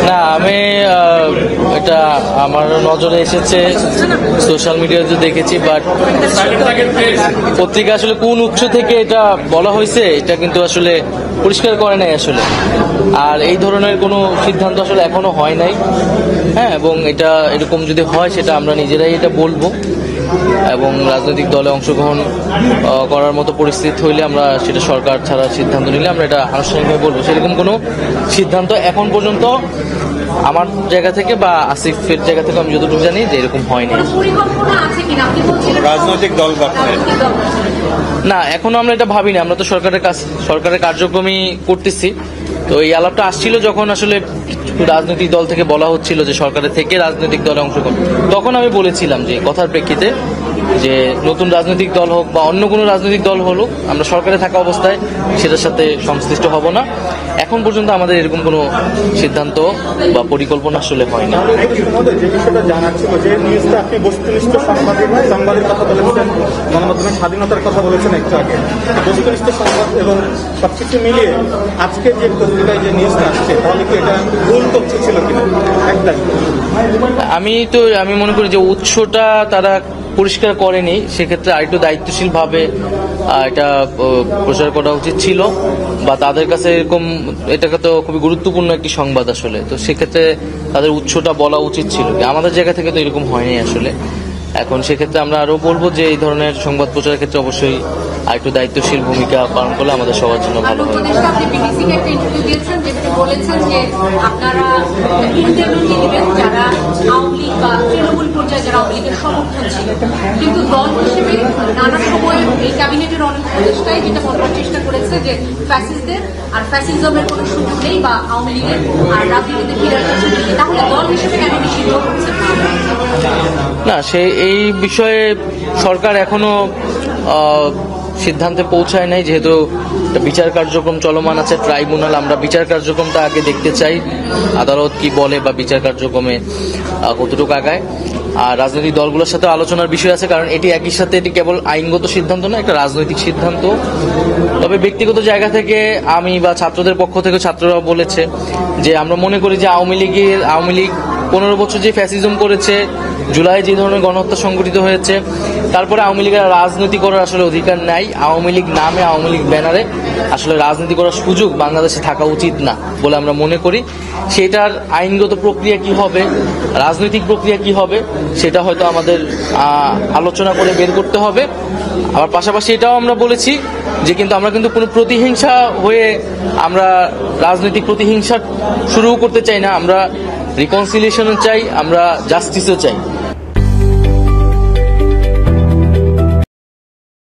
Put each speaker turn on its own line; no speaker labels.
না, আমি এটা আমার নজরে এসেছে, সোশ্যাল মিডিয়াতে দেখেছি, বাট পত্রিকা আসলে কোন উৎস থেকে এটা বলা হয়েছে এটা কিন্তু আসলে পরিষ্কার করে নাই আসলে। আর এই ধরনের কোনো সিদ্ধান্ত আসলে এখনো হয় নাই। হ্যাঁ, এবং এটা এরকম যদি হয় সেটা আমরা নিজেরাই এটা বলবো, এবং রাজনৈতিক দলে অংশগ্রহণ করার মতো পরিস্থিতি হইলে আমরা সেটা সরকার ছাড়া সিদ্ধান্ত নিলে আমরা এটা আনুষ্ঠানিকভাবে বলবো। সেরকম কোনো সিদ্ধান্ত এখন পর্যন্ত আমার জায়গা থেকে বা আসিফের জায়গা থেকে আমি যতটুকু জানি যে এরকম হয়নি।
রাজনৈতিক দল
না, এখনো আমরা এটা ভাবিনি। আমরা তো সরকারের কার্যক্রমই করতেছি। তো এই আলাপটা আসছিল যখন আসলে রাজনৈতিক দল থেকে বলা হচ্ছিল যে সরকারের থেকে রাজনৈতিক দলে অংশগ্রহণ, তখন আমি বলেছিলাম যে কথার প্রেক্ষিতে যে নতুন রাজনৈতিক দল হোক বা অন্য কোনো রাজনৈতিক দল হলো, আমরা সরকারে থাকা অবস্থায় সেটার সাথে সংশ্লিষ্ট হব না। এখন পর্যন্ত আমাদের এরকম কোনো সিদ্ধান্ত বা পরিকল্পনা আসলে হয়নি।
যে বিষয়টা জানার ছিল যে নিউজটা আপনি বস্তুনিষ্ঠ সংবাদের কথা বলেছেন, গণমাধ্যমের স্বাধীনতার কথা বলেছেন একটু আগে। বস্তুনিষ্ঠ সংবাদ এবং সবকিছু মিলিয়ে আজকে যে পত্রিকায় যে নিউজটা আসছে তাহলে কি এটা ভুল তথ্য ছিল কিনা?
আমি মনে করি যে উৎসটা তারা পরিষ্কার করেনি, সেক্ষেত্রে আরেকটু দায়িত্বশীল ভাবে এটা প্রচার করা উচিত ছিল, বা তাদের কাছে এরকম এটাকে তো খুবই গুরুত্বপূর্ণ একটি সংবাদ আসলে। তো সেক্ষেত্রে তাদের উৎসটা বলা উচিত ছিল। আমাদের জায়গা থেকে তো এরকম হয়নি আসলে। এখন সেক্ষেত্রে আমরা আরো বলবো যে এই ধরনের সংবাদ প্রচারের ক্ষেত্রে অবশ্যই আরেকটু দায়িত্বশীল ভূমিকা পালন করলে আমাদের সবার জন্য ভালো হয়।
কিন্তু দল হিসেবে নানা সময় এই ক্যাবিনেটের অনেক উপদেষ্টাই যেটা বলবার চেষ্টা করেছে যে ফ্যাসিস্টদের আর ফ্যাসিজমের কোনো সুযোগ নেই, বা আওয়ামী লীগের আর রাজনীতিতে ফিরার কিছু নেই। তাহলে দল হিসেবে কেন নিষিদ্ধ হচ্ছে
না? এই বিষয়ে সরকার এখনো সিদ্ধান্তে পৌঁছায় নাই, যেহেতু বিচার কার্যক্রম চলমান আছে, ট্রাইব্যুনাল। আমরা বিচার কার্যক্রমটা আগে দেখতে চাই, আদালত কি বলে বা বিচার কার্যক্রমে কতটুকু আগায়। আর রাজনৈতিক দলগুলোর সাথে আলোচনার বিষয় আছে, কারণ এটি একই সাথে এটি কেবল আইনগত সিদ্ধান্ত না, একটা রাজনৈতিক সিদ্ধান্ত। তবে ব্যক্তিগত জায়গা থেকে আমি বা ছাত্রদের পক্ষ থেকে ছাত্ররা বলেছে যে আমরা মনে করি যে আওয়ামী লীগ 15 বছর যে ফ্যাসিজম করেছে, জুলাই যে ধরনের গণহত্যা সংঘটিত হয়েছে, তারপরে আওয়ামী লীগের রাজনীতি করার আসলে অধিকার নাই। আওয়ামী লীগ নামে, আওয়ামী লীগ ব্যানারে আসলে রাজনীতি করার সুযোগ বাংলাদেশে থাকা উচিত না বলে আমরা মনে করি। সেটার আইনগত প্রক্রিয়া কি হবে, রাজনৈতিক প্রক্রিয়া কি হবে, সেটা হয়তো আমাদের আলোচনা করে বের করতে হবে। আবার পাশাপাশি এটাও আমরা বলেছি যে আমরা কিন্তু কোনো প্রতিহিংসা হয়ে আমরা রাজনৈতিক প্রতিহিংসা শুরু করতে চাই না। আমরা রিকনসিলিয়েশনও চাই, আমরা জাস্টিসও চাই।